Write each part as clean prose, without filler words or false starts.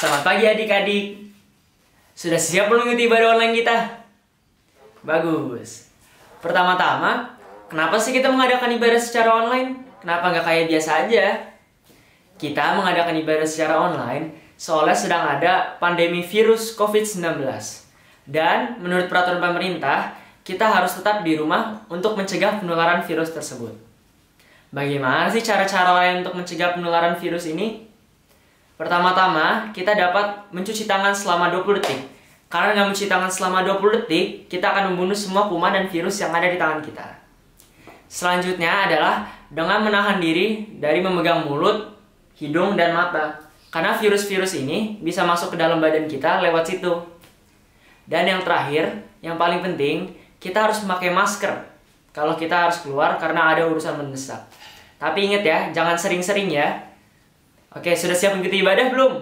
Selamat pagi adik-adik. Sudah siap mengikuti ibadah online kita? Bagus. Pertama-tama, kenapa sih kita mengadakan ibadah secara online? Kenapa nggak kayak biasa aja? Kita mengadakan ibadah secara online soalnya sedang ada pandemi virus COVID-19. Dan menurut peraturan pemerintah, kita harus tetap di rumah untuk mencegah penularan virus tersebut. Bagaimana sih cara-cara lain untuk mencegah penularan virus ini? Pertama-tama, kita dapat mencuci tangan selama 20 detik. Karena dengan mencuci tangan selama 20 detik, kita akan membunuh semua kuman dan virus yang ada di tangan kita. Selanjutnya adalah dengan menahan diri dari memegang mulut, hidung, dan mata. Karena virus-virus ini bisa masuk ke dalam badan kita lewat situ. Dan yang terakhir, yang paling penting, kita harus memakai masker kalau kita harus keluar karena ada urusan mendesak. Tapi ingat ya, jangan sering-sering ya. Oke, sudah siap mengikuti ibadah belum?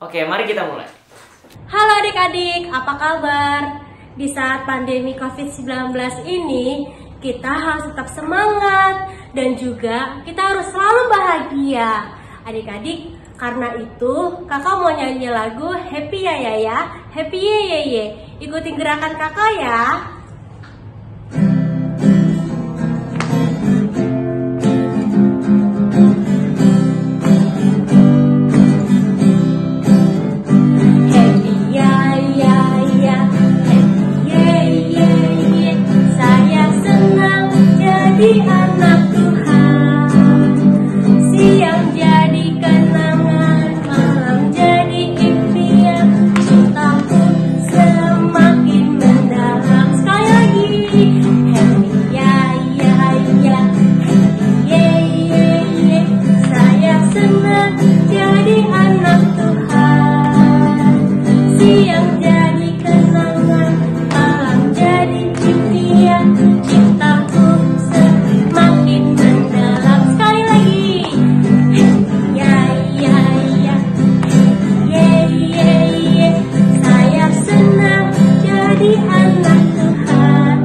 Oke, mari kita mulai. Halo adik-adik, apa kabar? Di saat pandemi COVID-19 ini, kita harus tetap semangat dan juga kita harus selalu bahagia. Adik-adik, karena itu kakak mau nyanyi lagu Happy Ya Ya Ya, Happy Ye Ye Ye. Ikutin gerakan kakak ya. Anak Tuhan, siang jadi kenangan, malam jadi impian, cintaku semakin mendalam. Sekali lagi, happy ya ya ya, happy ye ye ye, saya senang jadi anak Tuhan. Siang jadi kenangan, malam jadi impian, cintaku makin mendalam. Sekali lagi, ya ya ya, ye ye ye, saya senang jadi anak Tuhan.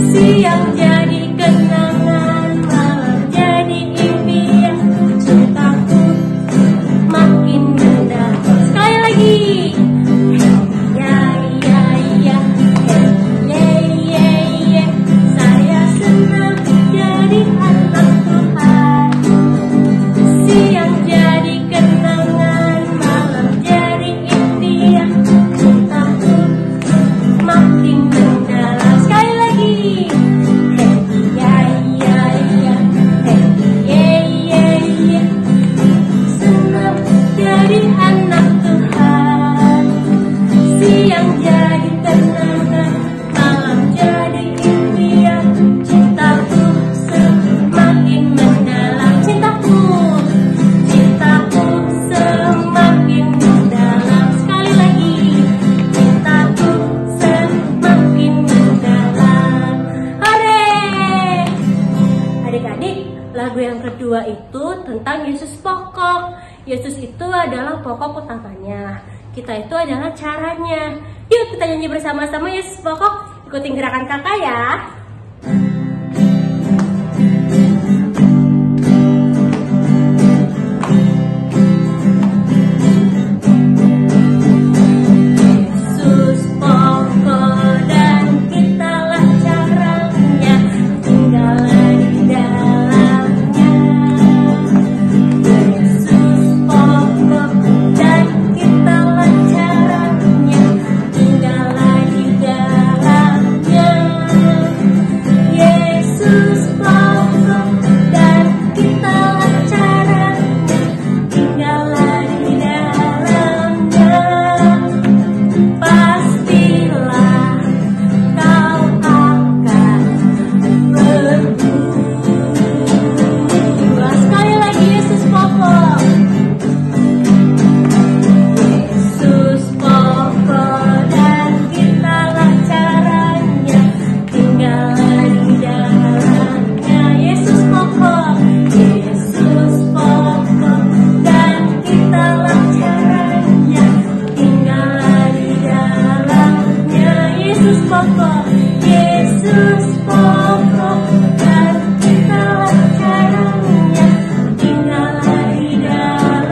Siang jadi kenangan, malam jadi impian, cintaku makin mendalam. Sekali lagi, ya ya ya, ye ye ye, saya senang jadi anak Tuhan. Siang jadi kenangan, malam jadi impian, cintaku makin mendalam. Sekali lagi, happy ya ya ya, happy ye ye ye, senang jadi anak Tuhan. Siang jadi kenangan, malam jadi impian, cintaku semakin mendalam. Cintaku semakin mendalam. Sekali lagi, cintaku semakin mendalam. Hore! Adik-adik, lagu yang kedua itu tentang Yesus pokok. Yesus itu adalah pokok utamanya. Kita itu adalah caranya. Yuk kita nyanyi bersama-sama Yesus pokok. Ikutin gerakan kakak ya. Yesus pokok dan kitalah caranya, tinggallah di dalamnya. Yesus pokok dan kitalah caranya, tinggallah di dalamnya. Yesus pokok dan kitalah caranya, tinggallah di dalamnya. Pastilah kau akan berbuah. Sekali lagi, Yesus pokok. Yesus pokok dan kitalah caranya, tinggallah di dalamnya. Yesus pokok. Yesus pokok dan kitalah caranya, tinggallah di dalamnya. Yesus pokok. Yesus pokok dan kitalah caranya, tinggallah di dalamnya.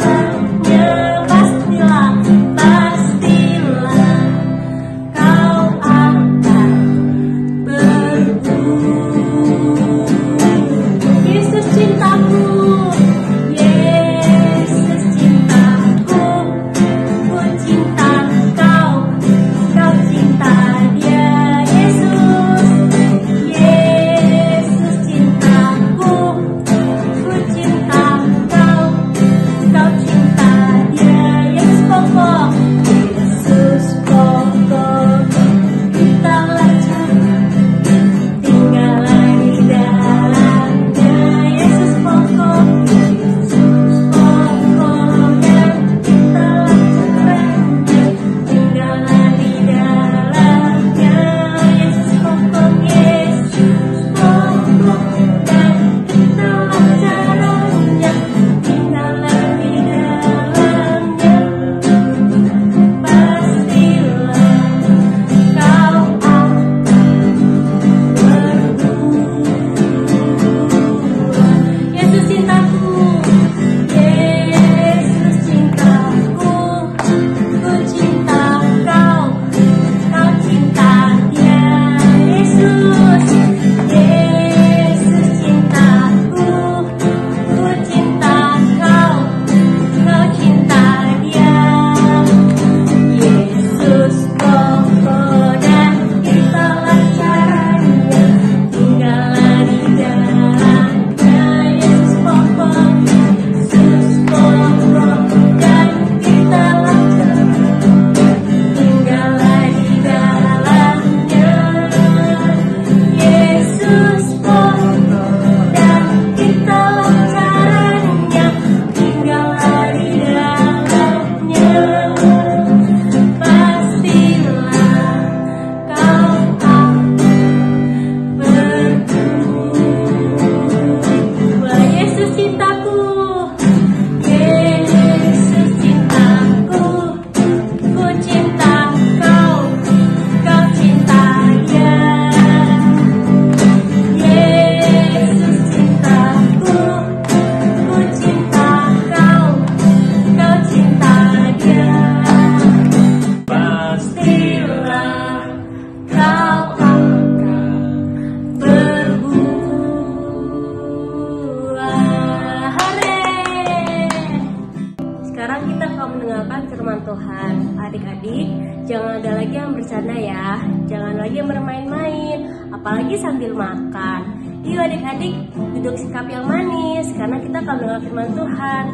sana ya. Jangan lagi bermain-main, apalagi sambil makan. Yuk adik-adik, duduk sikap yang manis, karena kita akan mendengar firman Tuhan.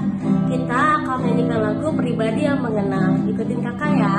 Kita akan menyanyikan lagu pribadi yang mengenal. Ikutin kakak ya.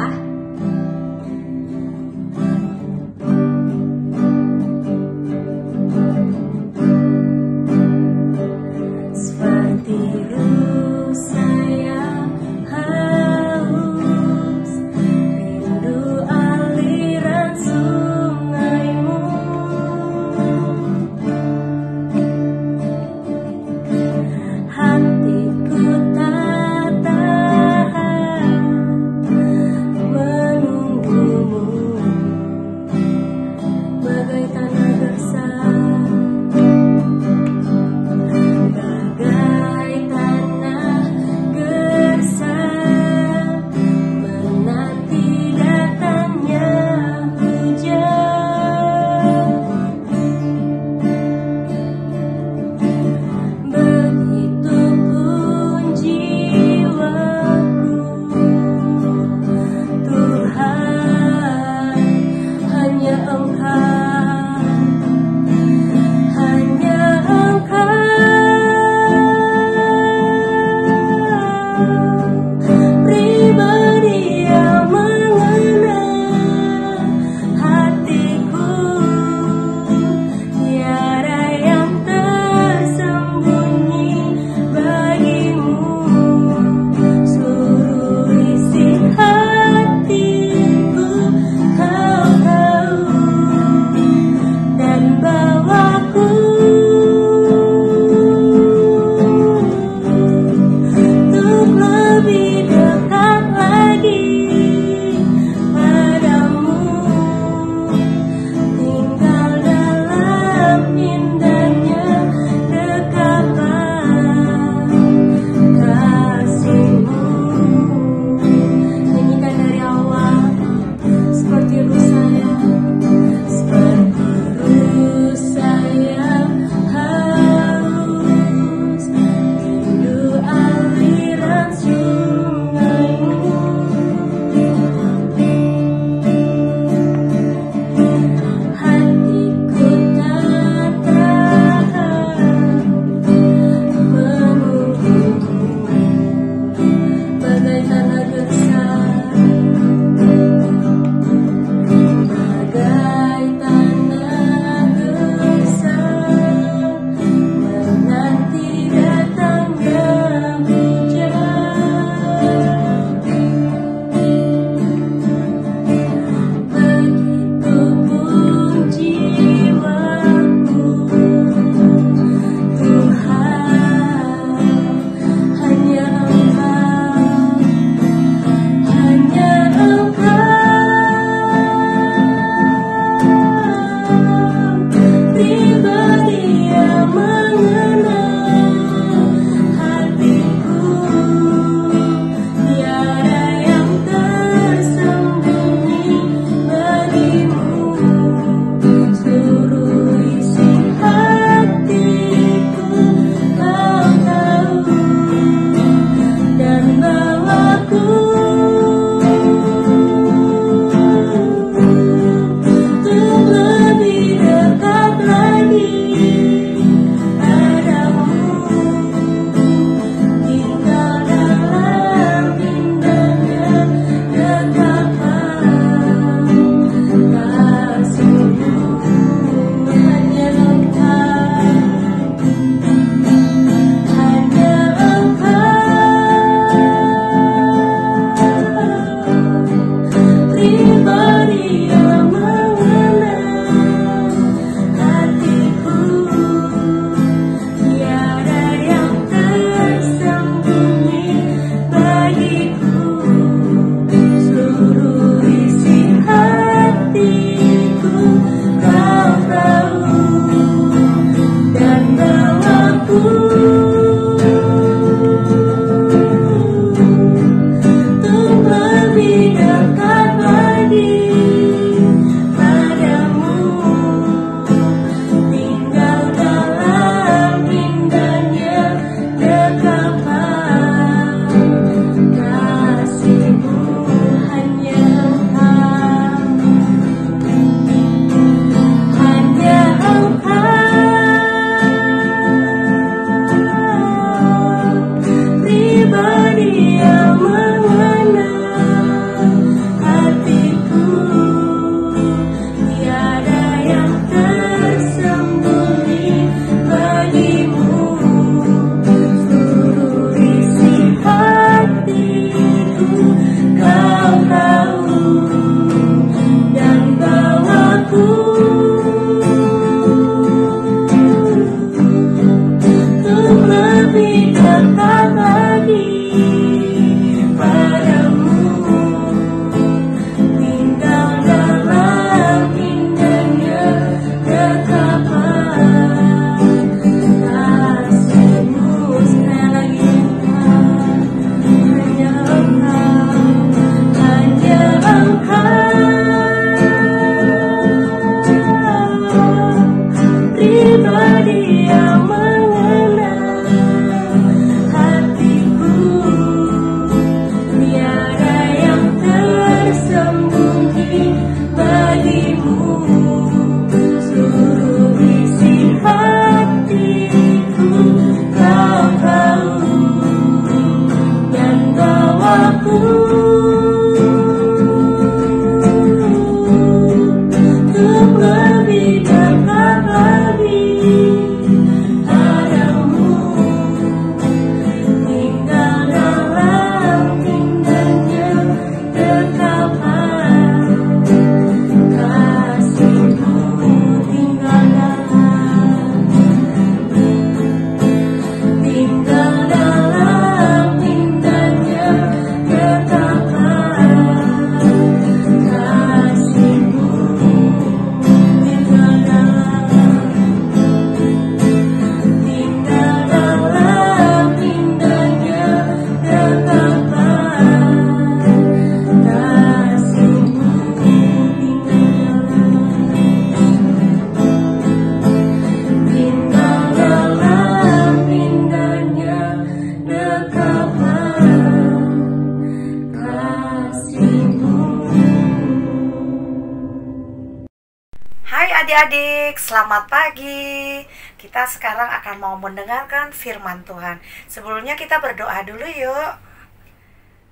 Hai adik-adik, selamat pagi. Kita sekarang akan mau mendengarkan firman Tuhan. Sebelumnya kita berdoa dulu yuk.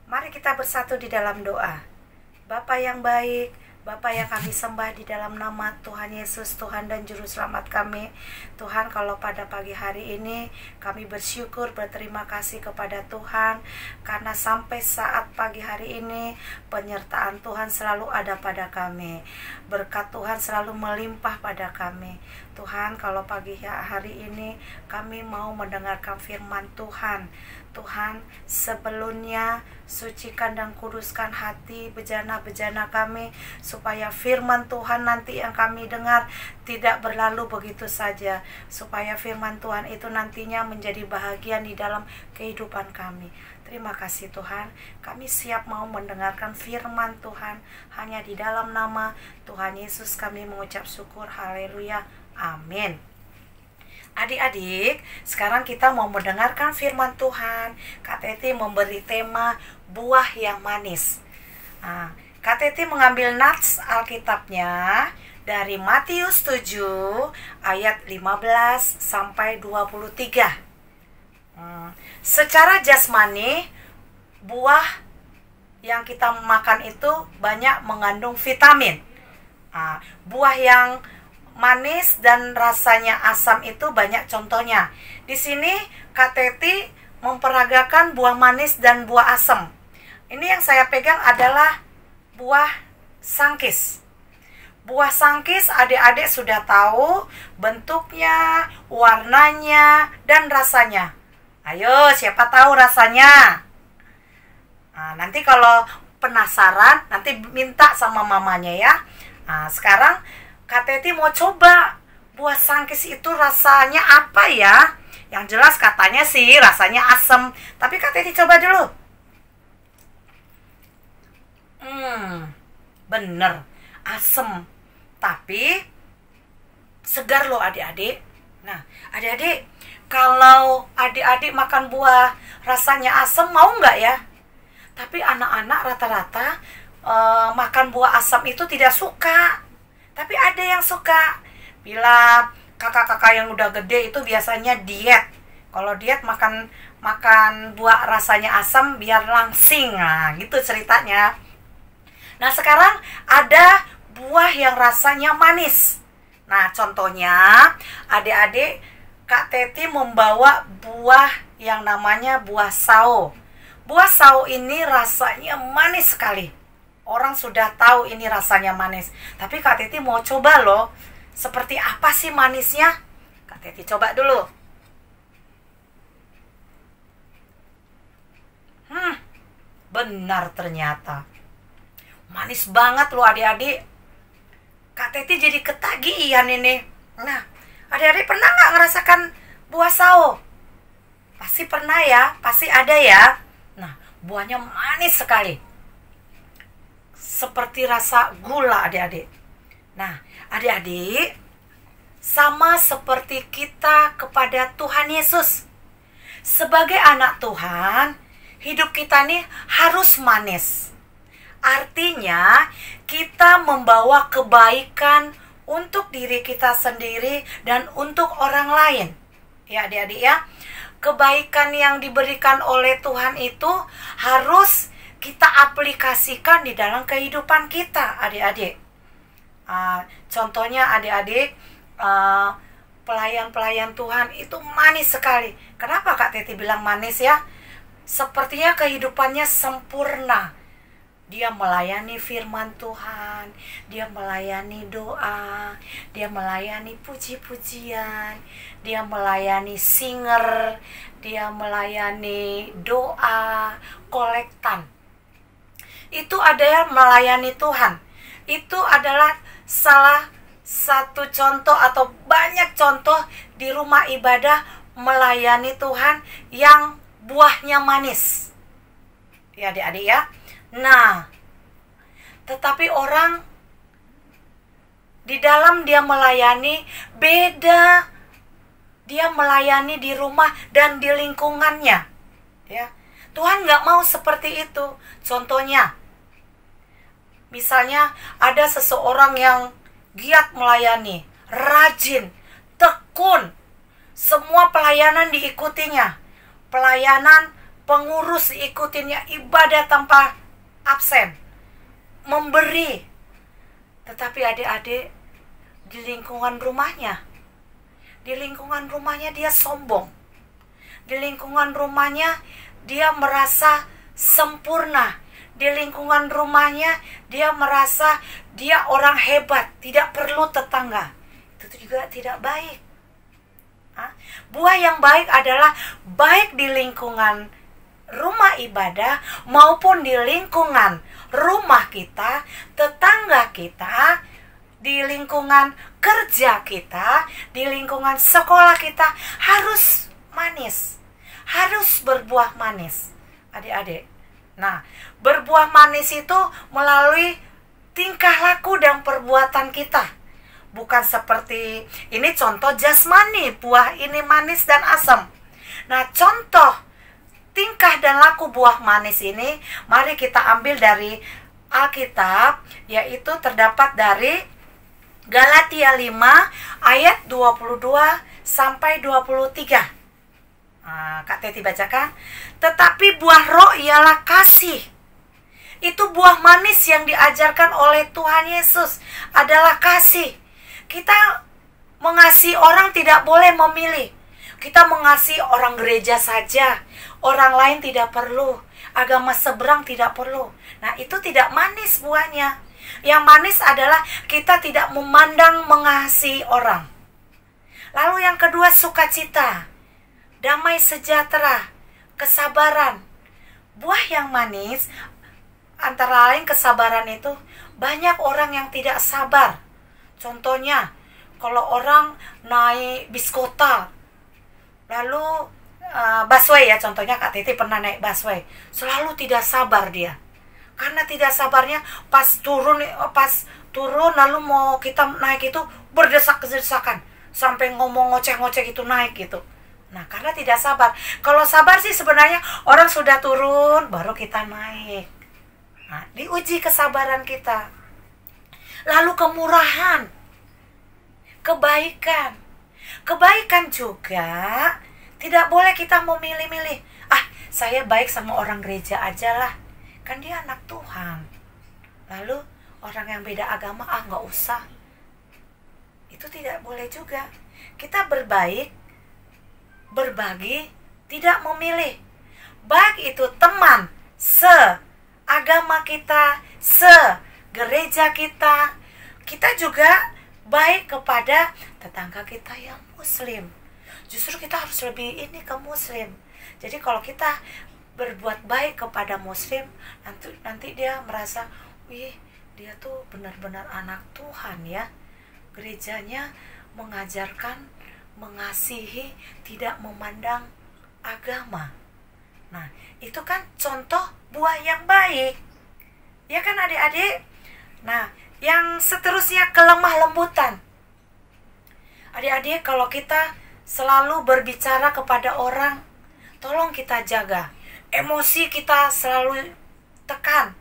Mari kita bersatu di dalam doa. Bapa yang baik, Bapa yang kami sembah di dalam nama Tuhan Yesus, Tuhan dan Juru Selamat kami. Tuhan, kalau pada pagi hari ini kami bersyukur, berterima kasih kepada Tuhan, karena sampai saat pagi hari ini penyertaan Tuhan selalu ada pada kami. Berkat Tuhan selalu melimpah pada kami. Tuhan, kalau pagi hari ini kami mau mendengarkan firman Tuhan. Tuhan, sebelumnya sucikan dan kuduskan hati bejana-bejana kami, supaya firman Tuhan nanti yang kami dengar tidak berlalu begitu saja, supaya firman Tuhan itu nantinya menjadi bahagian di dalam kehidupan kami. Terima kasih Tuhan, kami siap mau mendengarkan firman Tuhan. Hanya di dalam nama Tuhan Yesus kami mengucap syukur, haleluya, amin. Adik-adik, sekarang kita mau mendengarkan firman Tuhan. Kak Teti memberi tema buah yang manis. Kak Teti mengambil nats Alkitabnya dari Matius 7 ayat 15 sampai 23. Secara jasmani, buah yang kita makan itu banyak mengandung vitamin. Buah yang manis dan rasanya asam itu banyak contohnya. Di sini Kak Teti memperagakan buah manis dan buah asam. Ini yang saya pegang adalah buah sangkis. Buah sangkis adik-adik sudah tahu bentuknya, warnanya, dan rasanya. Ayo, siapa tahu rasanya? Nanti kalau penasaran, nanti minta sama mamanya ya. Sekarang Kak Teti mau coba buah sangkis itu rasanya apa ya? Yang jelas katanya sih rasanya asam. Tapi Kak Teti coba dulu. Bener, asam. Tapi segar loh adik-adik. Nah, adik-adik, kalau adik-adik makan buah rasanya asam, mau nggak ya? Tapi anak-anak rata-rata makan buah asam itu tidak suka. Tapi ada yang suka. Bila kakak-kakak yang udah gede itu biasanya diet. Kalau diet makan buah rasanya asam biar langsing. Nah, gitu ceritanya. Nah, sekarang ada buah yang rasanya manis. Nah, contohnya adik-adik, Kak Teti membawa buah yang namanya buah sao. Buah sao ini rasanya manis sekali. Orang sudah tahu ini rasanya manis. Tapi Kak Teti mau coba loh. Seperti apa sih manisnya? Kak Teti coba dulu. Benar ternyata. Manis banget loh adik-adik. Kak Teti jadi ketagihan ini. Nah, adik-adik pernah nggak ngerasakan buah sao? Pasti pernah ya, pasti ada ya. Nah, buahnya manis sekali. Seperti rasa gula adik-adik. Nah, adik-adik, sama seperti kita kepada Tuhan Yesus. Sebagai anak Tuhan, hidup kita nih harus manis. Artinya, kita membawa kebaikan untuk diri kita sendiri dan untuk orang lain. Ya adik-adik ya, kebaikan yang diberikan oleh Tuhan itu harus kita aplikasikan di dalam kehidupan kita, adik-adik. Contohnya adik-adik, pelayan-pelayan Tuhan itu manis sekali. Kenapa Kak Teti bilang manis ya? Sepertinya kehidupannya sempurna. Dia melayani firman Tuhan, dia melayani doa, dia melayani puji-pujian, dia melayani singer, dia melayani doa, kolektan. Itu adalah melayani Tuhan. Itu adalah salah satu contoh atau banyak contoh di rumah ibadah melayani Tuhan yang buahnya manis. Ya adik-adik ya. Nah, tetapi orang di dalam dia melayani beda. Dia melayani di rumah dan di lingkungannya. Ya, Tuhan nggak mau seperti itu. Contohnya, misalnya ada seseorang yang giat melayani, rajin, tekun. Semua pelayanan diikutinya. Pelayanan pengurus diikutinya, ibadah tanpa absen. Memberi. Tetapi adik-adik, di lingkungan rumahnya dia sombong. Di lingkungan rumahnya dia merasa sempurna. Di lingkungan rumahnya dia merasa dia orang hebat, tidak perlu tetangga. Itu juga tidak baik. Buah yang baik adalah baik di lingkungan rumah ibadah maupun di lingkungan rumah kita, tetangga kita, di lingkungan kerja kita, di lingkungan sekolah kita harus manis, harus berbuah manis, adik-adik. Nah, berbuah manis itu melalui tingkah laku dan perbuatan kita. Bukan seperti, ini contoh jasmani, buah ini manis dan asam. Nah, contoh tingkah dan laku buah manis ini, mari kita ambil dari Alkitab, yaitu terdapat dari Galatia 5 ayat 22 sampai 23. Kak Teti bacakan. Tetapi buah roh ialah kasih. Itu buah manis yang diajarkan oleh Tuhan Yesus adalah kasih. Kita mengasihi orang tidak boleh memilih. Kita mengasihi orang gereja saja, orang lain tidak perlu, agama seberang tidak perlu. Nah, itu tidak manis buahnya. Yang manis adalah kita tidak memandang mengasihi orang. Lalu yang kedua, sukacita, damai sejahtera, kesabaran. Buah yang manis, antara lain kesabaran itu, banyak orang yang tidak sabar. Contohnya, kalau orang naik bis kota, lalu busway ya, contohnya Kak Titi pernah naik busway, selalu tidak sabar dia. Karena tidak sabarnya pas turun lalu mau kita naik itu berdesak-desakan, sampai ngomong ngoceh-ngoceh gitu naik gitu. Nah, karena tidak sabar. Kalau sabar sih sebenarnya orang sudah turun baru kita naik. Nah, diuji kesabaran kita. Lalu kemurahan, kebaikan. Kebaikan juga tidak boleh kita memilih-milih. Saya baik sama orang gereja aja lah, kan dia anak Tuhan. Lalu orang yang beda agama, nggak usah. Itu tidak boleh juga. Kita berbaik, berbagi, tidak memilih. Baik itu teman seagama kita, gereja kita. Kita juga baik kepada tetangga kita yang muslim. Justru kita harus lebih ini ke muslim. Jadi kalau kita berbuat baik kepada muslim, nanti dia merasa, wih, dia tuh benar-benar anak Tuhan ya. Gerejanya mengajarkan mengasihi, tidak memandang agama. Nah, itu kan contoh buah yang baik. Ya kan adik-adik? Nah, yang seterusnya kelemah lembutan. Adik-adik, kalau kita selalu berbicara kepada orang, tolong kita jaga. Emosi kita selalu tekan.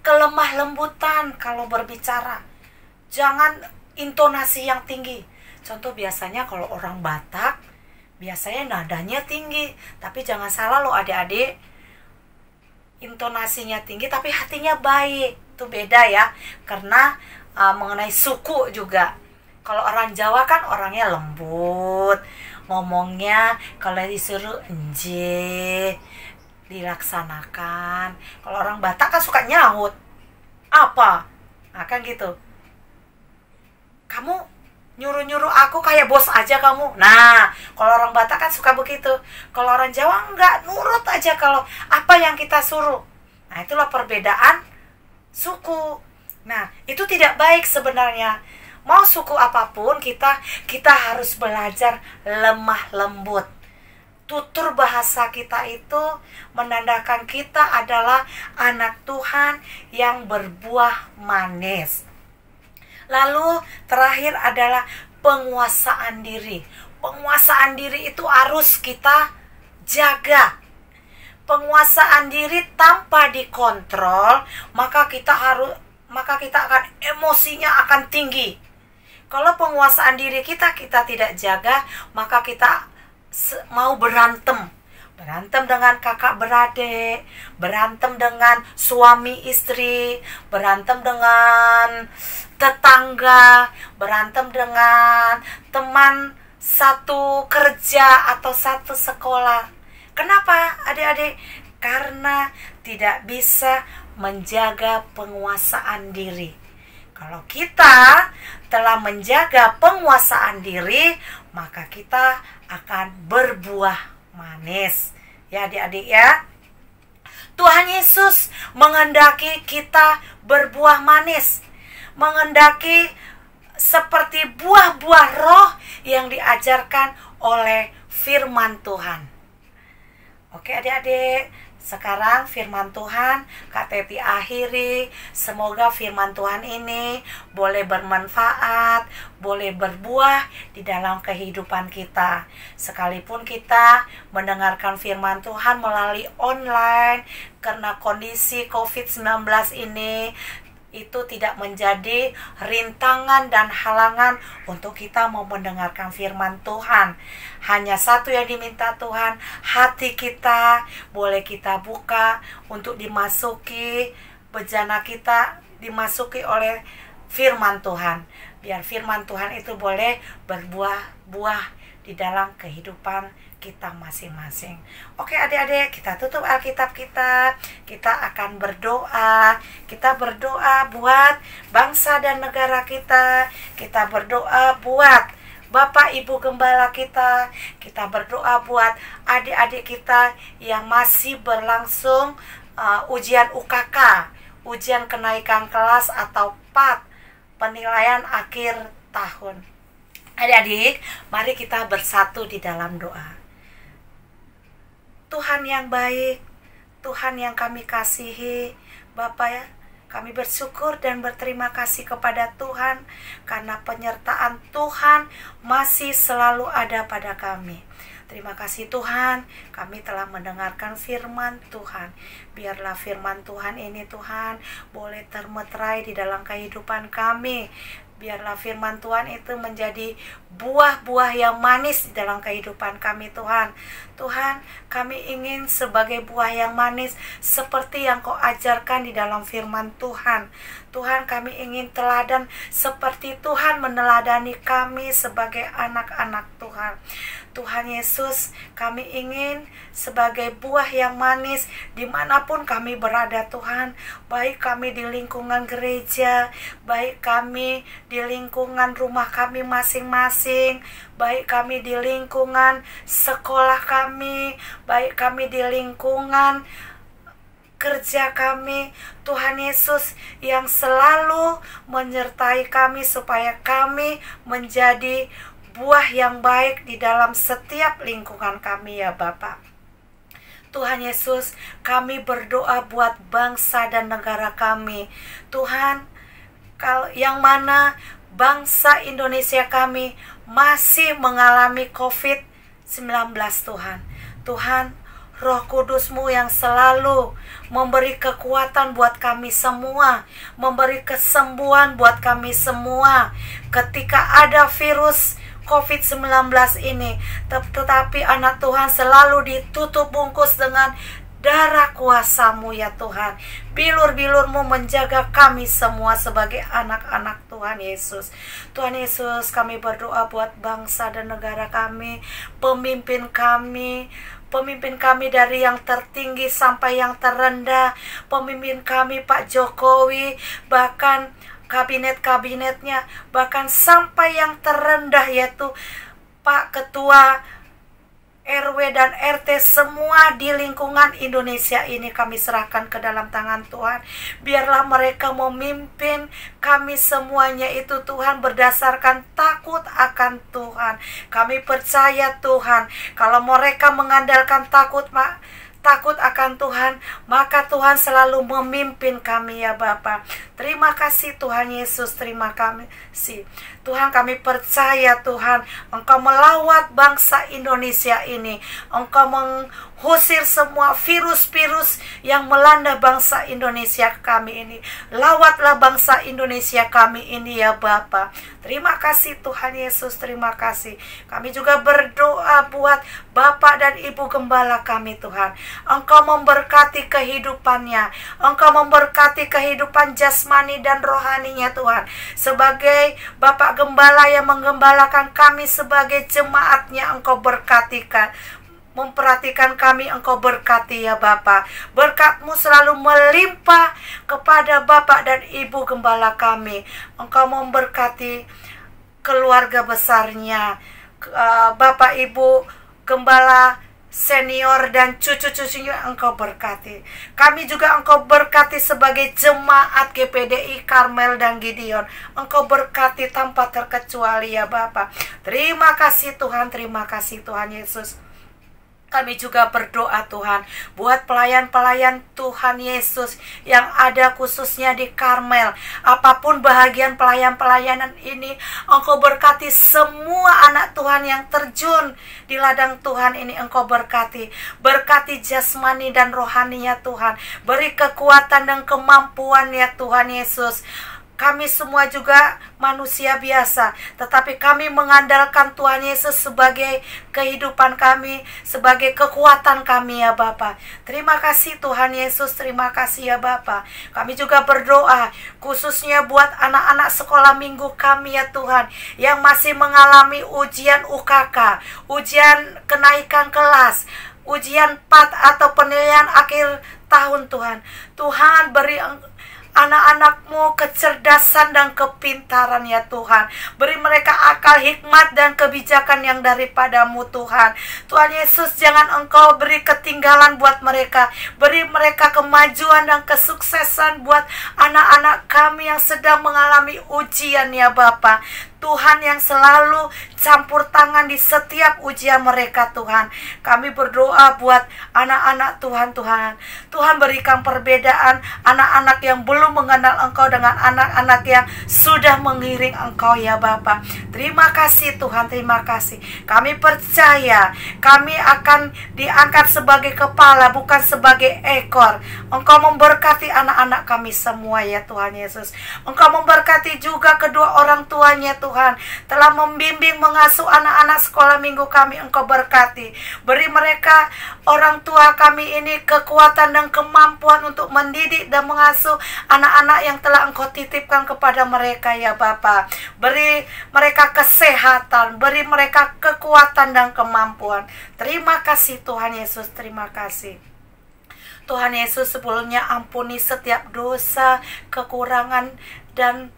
Kelemah lembutan kalau berbicara. Jangan intonasi yang tinggi. Contoh biasanya kalau orang Batak, biasanya nadanya tinggi. Tapi jangan salah loh adik-adik. Intonasinya tinggi tapi hatinya baik. Itu beda ya. Karena mengenai suku juga. Kalau orang Jawa kan orangnya lembut. Ngomongnya kalau disuruh enje, dilaksanakan. Kalau orang Batak kan suka nyaut. Apa? Nah, kan gitu. Kamu nyuruh-nyuruh aku kayak bos aja kamu. Nah, kalau orang Batak kan suka begitu. Kalau orang Jawa enggak, nurut aja kalau apa yang kita suruh. Nah, itulah perbedaan suku. Nah, itu tidak baik sebenarnya. Mau suku apapun, kita harus belajar lemah lembut. Tutur bahasa kita itu menandakan kita adalah anak Tuhan yang berbuah manis. Lalu terakhir adalah penguasaan diri. Penguasaan diri itu harus kita jaga. Penguasaan diri tanpa dikontrol, maka kita harus maka kita akan emosinya akan tinggi. Kalau penguasaan diri kita tidak jaga, maka kita mau berantem dengan kakak beradik, berantem dengan suami istri, berantem dengan tetangga, berantem dengan teman satu kerja atau satu sekolah. Kenapa adik-adik? Karena tidak bisa menjaga penguasaan diri. Kalau kita telah menjaga penguasaan diri, maka kita akan berbuah manis. Ya adik-adik ya. Tuhan Yesus menghendaki kita berbuah manis, menghendaki seperti buah-buah roh yang diajarkan oleh firman Tuhan. Oke adik-adik, sekarang firman Tuhan Kak Teti akhiri. Semoga firman Tuhan ini boleh bermanfaat, boleh berbuah di dalam kehidupan kita. Sekalipun kita mendengarkan firman Tuhan melalui online, karena kondisi COVID-19 ini itu tidak menjadi rintangan dan halangan untuk kita mau mendengarkan firman Tuhan. Hanya satu yang diminta Tuhan, hati kita boleh kita buka untuk dimasuki, bejana kita dimasuki oleh firman Tuhan. Biar firman Tuhan itu boleh berbuah-buah di dalam kehidupan kita masing-masing. Oke adik-adik, kita tutup Alkitab kita. Kita akan berdoa. Kita berdoa buat bangsa dan negara kita. Kita berdoa buat Bapak Ibu Gembala kita. Kita berdoa buat adik-adik kita yang masih berlangsung ujian UKK, ujian kenaikan kelas atau PAT, penilaian akhir tahun. Adik-adik, mari kita bersatu di dalam doa. Tuhan yang baik, Tuhan yang kami kasihi, Bapa ya, kami bersyukur dan berterima kasih kepada Tuhan karena penyertaan Tuhan masih selalu ada pada kami. Terima kasih Tuhan, kami telah mendengarkan firman Tuhan. Biarlah firman Tuhan ini Tuhan boleh termeterai di dalam kehidupan kami. Biarlah firman Tuhan itu menjadi buah-buah yang manis di dalam kehidupan kami Tuhan. Tuhan, kami ingin sebagai buah yang manis seperti yang Kau ajarkan di dalam firman Tuhan. Tuhan, kami ingin teladan seperti Tuhan meneladani kami sebagai anak-anak Tuhan. Tuhan Yesus, kami ingin sebagai buah yang manis dimanapun kami berada Tuhan. Baik kami di lingkungan gereja, baik kami di lingkungan rumah kami masing-masing, baik kami di lingkungan sekolah kami, baik kami di lingkungan kerja kami. Tuhan Yesus yang selalu menyertai kami supaya kami menjadi buah yang baik di dalam setiap lingkungan kami ya Bapak. Tuhan Yesus, kami berdoa buat bangsa dan negara kami. Tuhan, yang mana bangsa Indonesia kami masih mengalami COVID-19 Tuhan. Tuhan, Roh Kudus-Mu yang selalu memberi kekuatan buat kami semua, memberi kesembuhan buat kami semua ketika ada virus COVID-19 ini. Tetapi anak Tuhan selalu ditutup bungkus dengan darah kuasa-Mu ya Tuhan. Bilur-bilur-Mu menjaga kami semua sebagai anak-anak Tuhan Yesus. Tuhan Yesus, kami berdoa buat bangsa dan negara kami, pemimpin kami dari yang tertinggi sampai yang terendah, pemimpin kami Pak Jokowi, bahkan kabinet-kabinetnya, bahkan sampai yang terendah yaitu Pak Ketua RW dan RT semua di lingkungan Indonesia ini kami serahkan ke dalam tangan Tuhan. Biarlah mereka memimpin kami semuanya itu Tuhan berdasarkan takut akan Tuhan. Kami percaya Tuhan, kalau mereka mengandalkan takut akan Tuhan, maka Tuhan selalu memimpin kami ya Bapa. Terima kasih Tuhan Yesus, terima kasih. Tuhan, kami percaya Tuhan, Engkau melawat bangsa Indonesia ini. Engkau mengusir semua virus-virus yang melanda bangsa Indonesia kami ini. Lawatlah bangsa Indonesia kami ini ya Bapa. Terima kasih Tuhan Yesus, terima kasih. Kami juga berdoa buat Bapak dan Ibu Gembala kami Tuhan. Engkau memberkati kehidupannya. Engkau memberkati kehidupan jasmani dan rohaninya Tuhan. Sebagai Bapak Gembala yang menggembalakan kami sebagai jemaatnya, Engkau berkatikan. Memperhatikan kami, Engkau berkati ya Bapa. Berkat-Mu selalu melimpah kepada Bapak dan Ibu Gembala kami. Engkau memberkati keluarga besarnya, Bapak Ibu Gembala senior dan cucu-cucunya Engkau berkati. Kami juga Engkau berkati sebagai jemaat GPDI Karmel dan Gideon. Engkau berkati tanpa terkecuali ya Bapa. Terima kasih Tuhan, terima kasih Tuhan Yesus. Kami juga berdoa Tuhan buat pelayan-pelayan Tuhan Yesus yang ada khususnya di Karmel. Apapun bahagian pelayanan ini, Engkau berkati semua anak Tuhan yang terjun di ladang Tuhan ini. Engkau berkati. Berkati jasmani dan rohaninya Tuhan. Beri kekuatan dan kemampuan ya Tuhan Yesus. Kami semua juga manusia biasa, tetapi kami mengandalkan Tuhan Yesus sebagai kehidupan kami, sebagai kekuatan kami ya Bapa. Terima kasih Tuhan Yesus, terima kasih ya Bapa. Kami juga berdoa khususnya buat anak-anak sekolah minggu kami ya Tuhan, yang masih mengalami ujian UKK, ujian kenaikan kelas, ujian PAT atau penilaian akhir tahun Tuhan. Tuhan beri anak-anak-Mu kecerdasan dan kepintaran ya Tuhan. Beri mereka akal, hikmat dan kebijakan yang daripada-Mu Tuhan. Tuhan Yesus, jangan Engkau beri ketinggalan buat mereka. Beri mereka kemajuan dan kesuksesan buat anak-anak kami yang sedang mengalami ujian ya Bapa. Tuhan yang selalu campur tangan di setiap ujian mereka Tuhan. Kami berdoa buat anak-anak Tuhan. Tuhan berikan perbedaan anak-anak yang belum mengenal Engkau dengan anak-anak yang sudah mengiring Engkau ya Bapa. Terima kasih Tuhan, terima kasih. Kami percaya kami akan diangkat sebagai kepala, bukan sebagai ekor. Engkau memberkati anak-anak kami semua ya Tuhan Yesus. Engkau memberkati juga kedua orang tuanya Tuhan, telah membimbing mengasuh anak-anak sekolah minggu kami. Engkau berkati. Beri mereka, orang tua kami ini, kekuatan dan kemampuan untuk mendidik dan mengasuh anak-anak yang telah Engkau titipkan kepada mereka ya Bapa. Beri mereka kesehatan, beri mereka kekuatan dan kemampuan. Terima kasih Tuhan Yesus, terima kasih. Tuhan Yesus, sebelumnya ampuni setiap dosa, kekurangan dan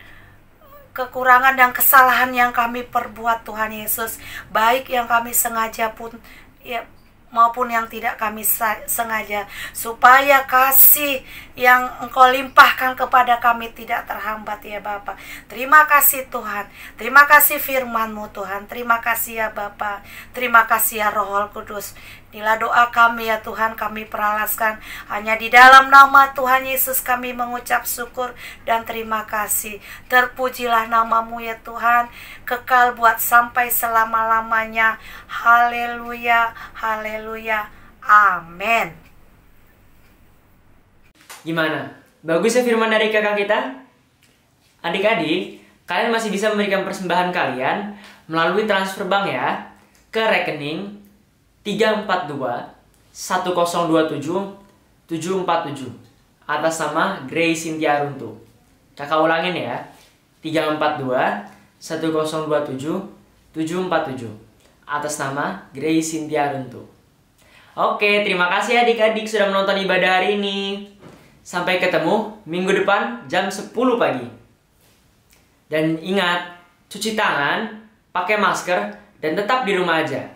kesalahan yang kami perbuat Tuhan Yesus, baik yang kami sengaja pun ya, maupun yang tidak kami sengaja, supaya kasih yang Engkau limpahkan kepada kami tidak terhambat ya Bapa. Terima kasih Tuhan, terima kasih firman-Mu Tuhan, terima kasih ya Bapa, terima kasih ya Roh Kudus. Inilah doa kami ya Tuhan, kami peralaskan hanya di dalam nama Tuhan Yesus kami mengucap syukur dan terima kasih. Terpujilah nama-Mu ya Tuhan, kekal buat sampai selama-lamanya. Haleluya, haleluya, amin. Gimana? Bagus ya firman dari kakak kita? Adik-adik, kalian masih bisa memberikan persembahan kalian melalui transfer bank ya, ke rekening 342-1027-747 atas nama Grace Cynthia Runtuh. Kakak ulangin ya, 342-1027-747 atas nama Grace Cynthia Runtuh. Oke, terima kasih adik-adik sudah menonton ibadah hari ini. Sampai ketemu minggu depan jam 10 pagi. Dan ingat, cuci tangan, pakai masker, dan tetap di rumah aja.